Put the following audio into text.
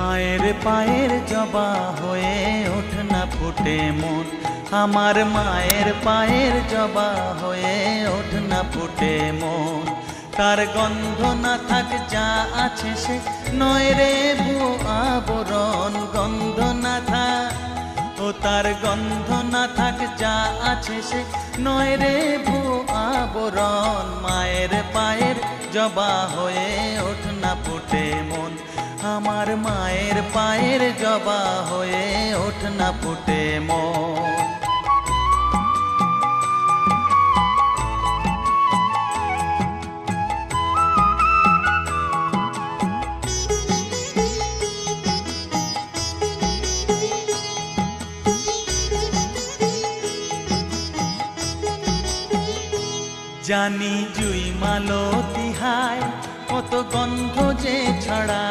মায়ের পায়ের জবা হয়ে ওঠ না ফুটে মন, আমার মায়ের পায়ের জবা হয়ে ওঠ না ফুটে মন। তার গন্ধ না থাক যা আছে সে নয় রে ভুয়ো আবরণ, গন্ধ না থাক ও তার গন্ধ না থাক যা আছে সে নয় রে ভুয়ো আবরণ। মায়ের পায়ের জবা হয়ে ওঠ না ফুটে মন, আমার মায়ের পায়ের জবা হয়ে ওঠ না ফুটে মন। জানি জুই মালতি হায় কত গন্ধ যে ছড়া